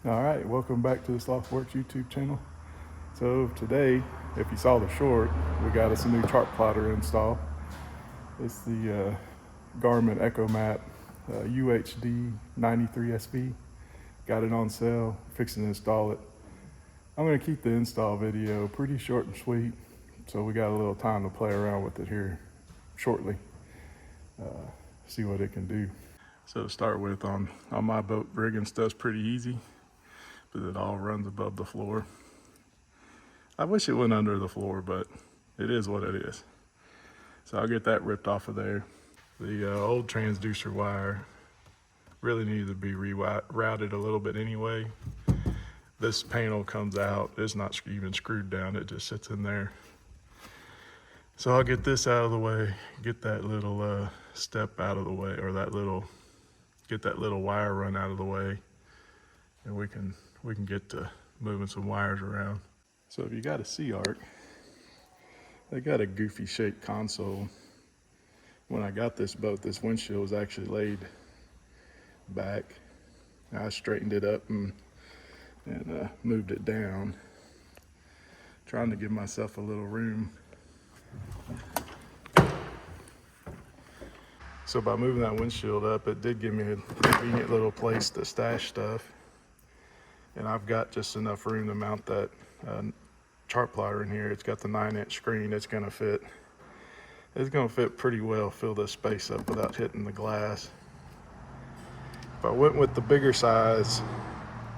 All right, welcome back to the Sloth-Worx YouTube channel. So today, if you saw the short, we got us a new chart plotter install. It's the Garmin Echomap UHD 93 SV. Got it on sale, fixing to install it. I'm gonna keep the install video pretty short and sweet, so we got a little time to play around with it here shortly. See what it can do. So to start with, on my boat, rigging stuff's pretty easy, but it all runs above the floor. I wish it went under the floor, but it is what it is. So I'll get that ripped off of there. The old transducer wire really needed to be rerouted a little bit anyway. This panel comes out, it's not even screwed down, it just sits in there. So I'll get this out of the way, get that little step out of the way, or get that little wire run out of the way, and we can get to moving some wires around. So if you got a Sea Arc, they got a goofy shaped console. When I got this boat, this windshield was actually laid back. I straightened it up and moved it down, trying to give myself a little room. So by moving that windshield up, it did give me a convenient little place to stash stuff. And I've got just enough room to mount that chart plotter in here. It's got the 9-inch screen. It's gonna fit pretty well, fill this space up without hitting the glass. If I went with the bigger size,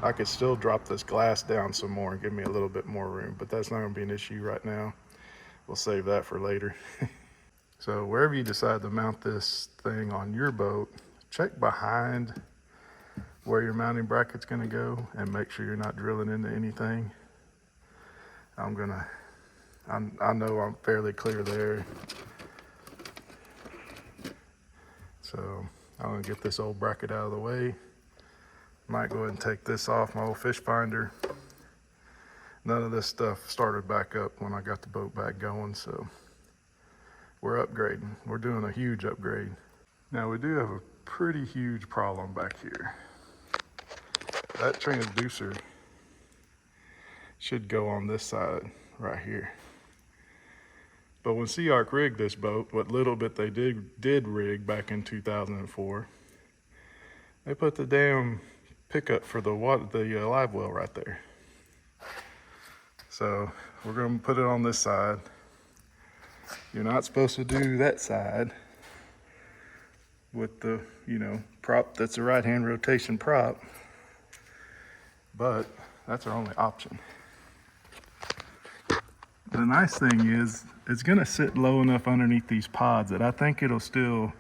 I could still drop this glass down some more and give me a little bit more room, but that's not gonna be an issue right now. We'll save that for later. So wherever you decide to mount this thing on your boat, check behind where your mounting bracket's gonna go and make sure you're not drilling into anything. I know I'm fairly clear there. So I'm gonna get this old bracket out of the way. Might go ahead and take this off, my old fish finder. None of this stuff started back up when I got the boat back going, so we're upgrading. We're doing a huge upgrade. Now we do have a pretty huge problem back here. That transducer should go on this side right here. But when Sea Arc rigged this boat, what little bit they did rig back in 2004, they put the damn pickup for the live well right there. So we're gonna put it on this side. You're not supposed to do that side with the, prop that's a right-hand rotation prop, but that's our only option. The nice thing is, it's gonna sit low enough underneath these pods that I think it'll still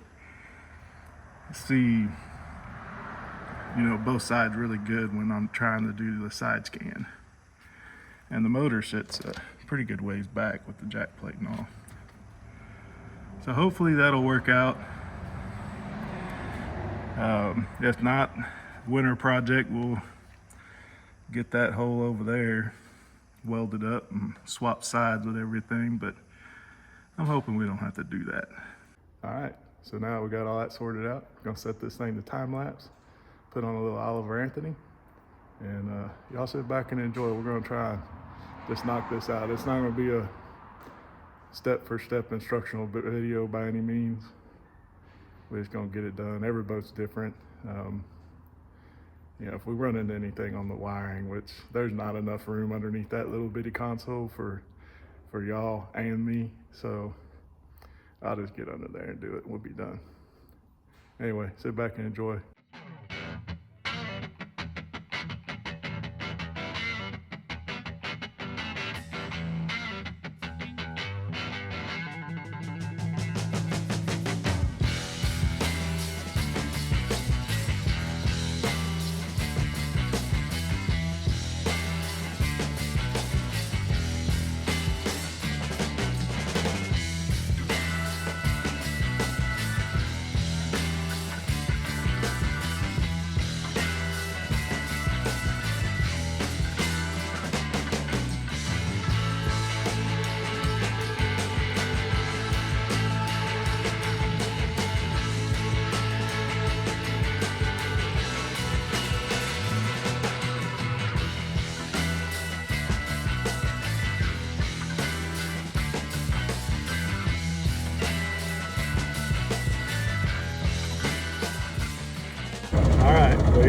see, both sides really good when I'm trying to do the side scan. And the motor sits a pretty good ways back with the jack plate and all. So hopefully that'll work out. If not, winter project, we'll get that hole over there welded up and swap sides with everything, but I'm hoping we don't have to do that. All right, so now we got all that sorted out. Gonna set this thing to time lapse, put on a little Oliver Anthony, and y'all sit back and enjoy. We're gonna try and just knock this out. It's not gonna be a step-for-step instructional video by any means. We're just gonna get it done. Every boat's different. If we run into anything on the wiring, which there's not enough room underneath that little bitty console for y'all and me, so I'll just get under there and do it and we'll be done. Anyway, sit back and enjoy.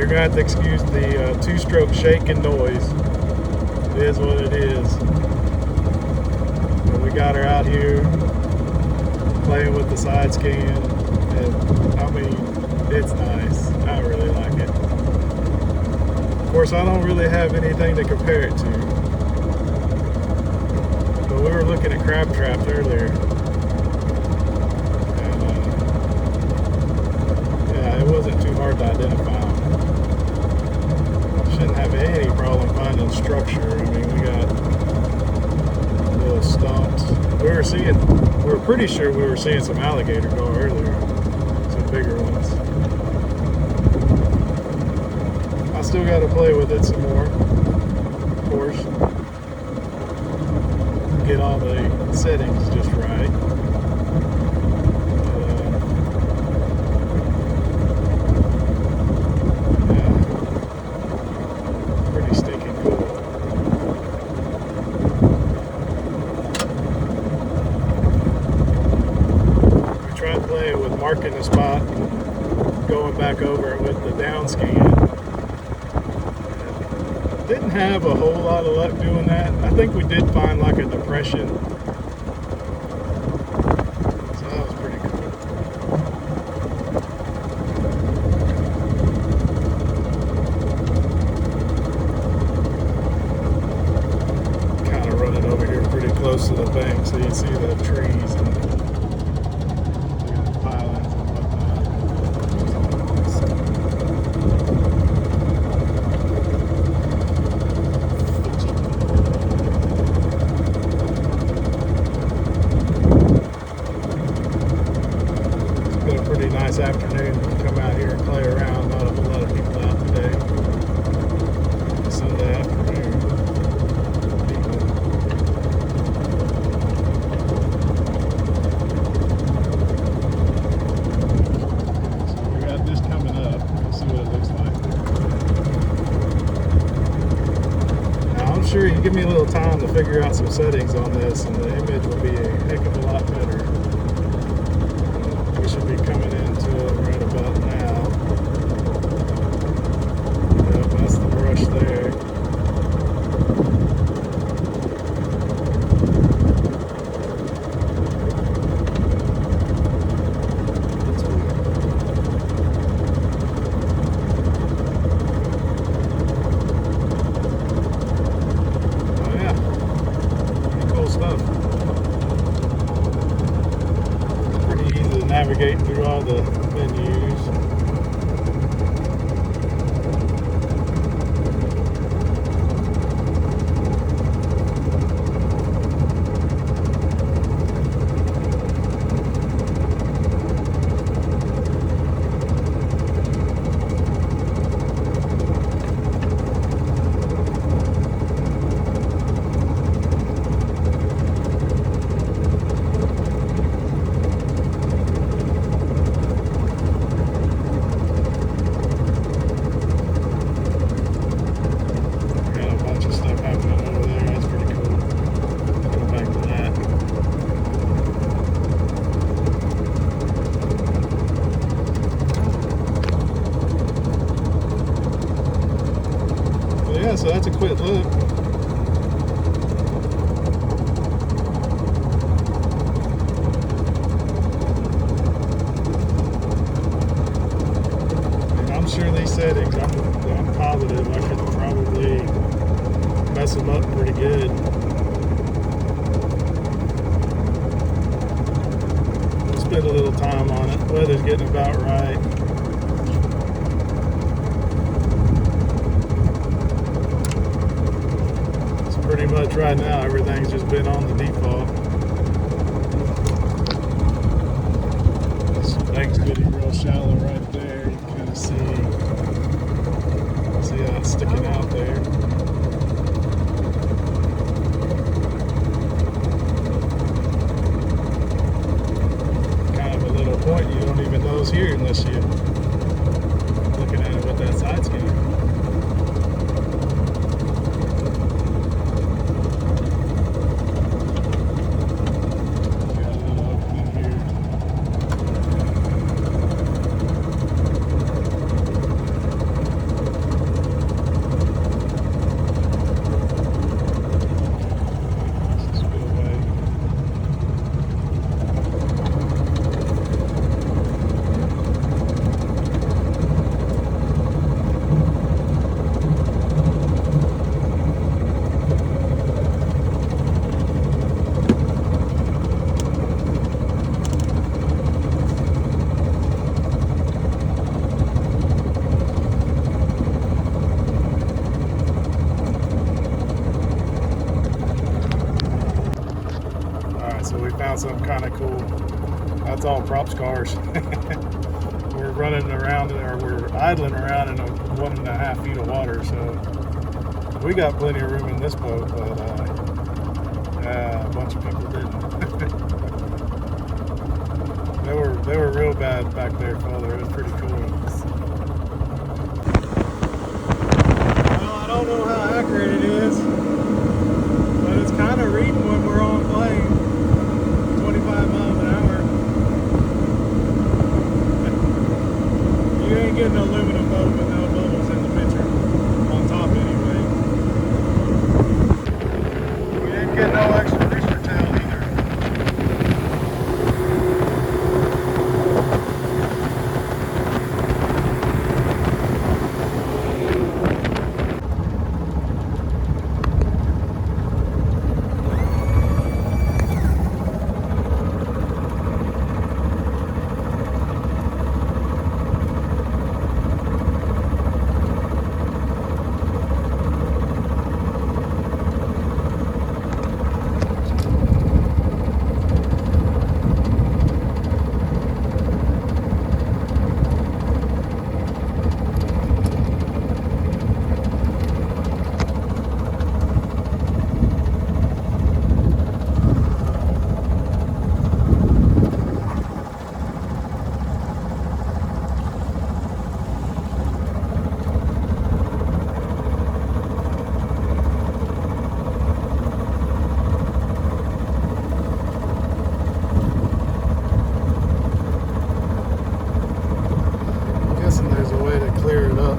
You're gonna have to excuse the two-stroke shaking noise. It is what it is. But we got her out here playing with the side scan, and I mean, it's nice. I really like it. Of course, I don't really have anything to compare it to, but we were looking at crab traps earlier, and yeah, it wasn't too hard to identify them. Shouldn't have any problem finding structure. I mean, we got little stumps. We were pretty sure we were seeing some alligator go earlier, some bigger ones. I still got to play with it some more, of course. Get all the settings just right. Yeah, pretty stinking cool. We tried playing with marking the spot, going back over it with the down scan. Didn't have a whole lot of luck doing that. I think we did find like a depression. So that was pretty cool. Kind of running over here pretty close to the bank so you see the trees and the pilings and whatnot. Pretty nice afternoon to come out here and play around. Not a whole lot of people out today. Sunday afternoon. So we got this coming up. We'll see what it looks like. Now I'm sure you give me a little time to figure out some settings on this, and the image will be a heck of a lot better. We should be coming into it right about now. Yep, that's the brush there. Oh yeah, pretty cool stuff. Navigating through all the menus. So that's a quick look. And I'm sure these settings, I'm positive I could probably mess them up pretty good. We'll spend a little time on it. Weather's getting about right. Pretty much right now, everything's just been on the default. This bank's getting real shallow right there. You can kind of see how it's sticking out there. Kind of a little point you don't even know is here unless you're looking at it with that side scan. found something kind of cool. That's all props cars. We're running around, or we're idling around in 1.5 feet of water, so we got plenty of room in this boat, but a bunch of people didn't. they were real bad back there, Father. It was pretty cool. Well, I don't know how accurate it is, but it's kind of reading when we're on plane, 25 miles an hour. You ain't getting an aluminum boat with no bubbles in the picture, on top anyway. We didn't get no extra rooster tail either.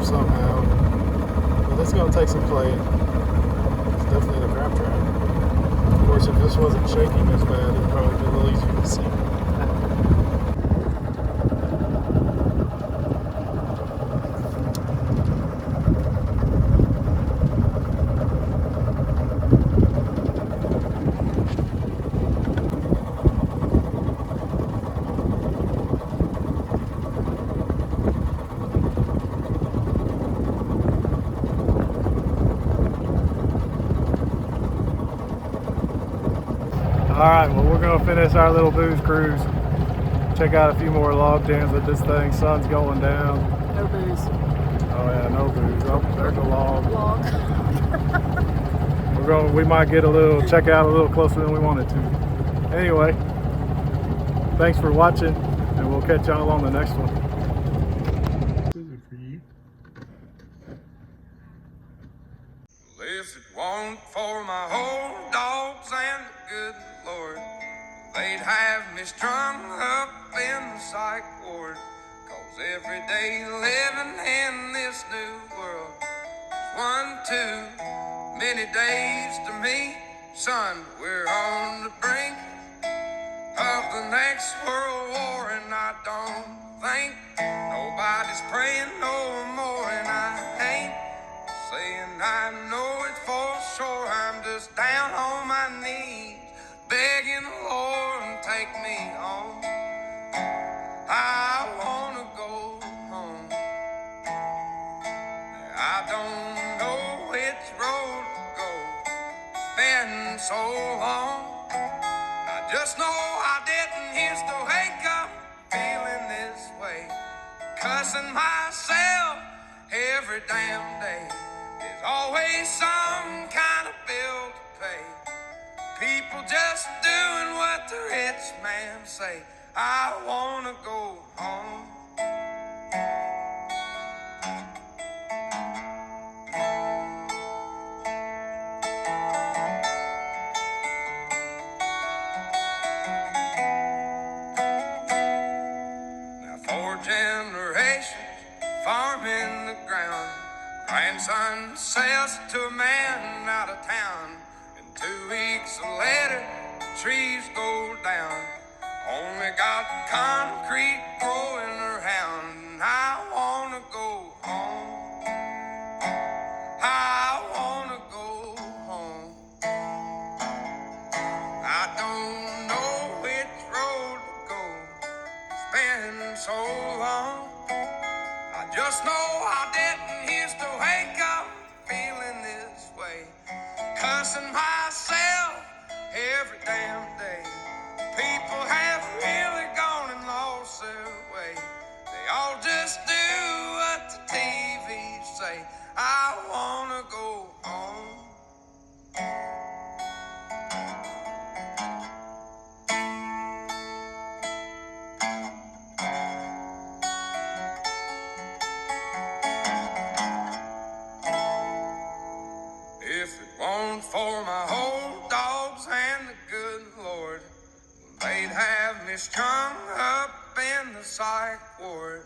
Somehow, but it's going to take some playing. It's definitely the crap track. Of course, if this wasn't shaking as bad, it'd probably be a little easier to see. Alright, well, we're going to finish our little booze cruise. Check out a few more log jams with this thing. Sun's going down. No booze. Oh yeah, no booze. Oh, there's a log. Log. We might get check out a little closer than we wanted to. Anyway, thanks for watching, and we'll catch y'all on the next one. This is for you. If it weren't for my old dogs and the good Lord, they'd have me strung up in the psych ward. 'Cause every day living in this new world is one too many days to me. Son, we're on the brink of the next world war, and I don't think nobody's praying no more, and I ain't saying I know it for sure. I'm just down on my knees, begging the Lord to take me home. I wanna go home. I don't know which road to go. It's been so long. I just know I didn't used to wake up feeling this way, cussing myself every damn day. There's always some kind of bill to pay. People just doing what the rich man say. I wanna go home. Now 4 generations farming the ground. Grandson sells it to a man out of town. And 2 weeks later, the trees go down. Only got concrete growing around. I wanna go home. I wanna go home. I don't know which road to go. It's been so long. I just know I didn't used to wake up feeling this way, cussing myself every damn day. People if it weren't for my old dogs and the good Lord, they'd have me strung up in the psych ward.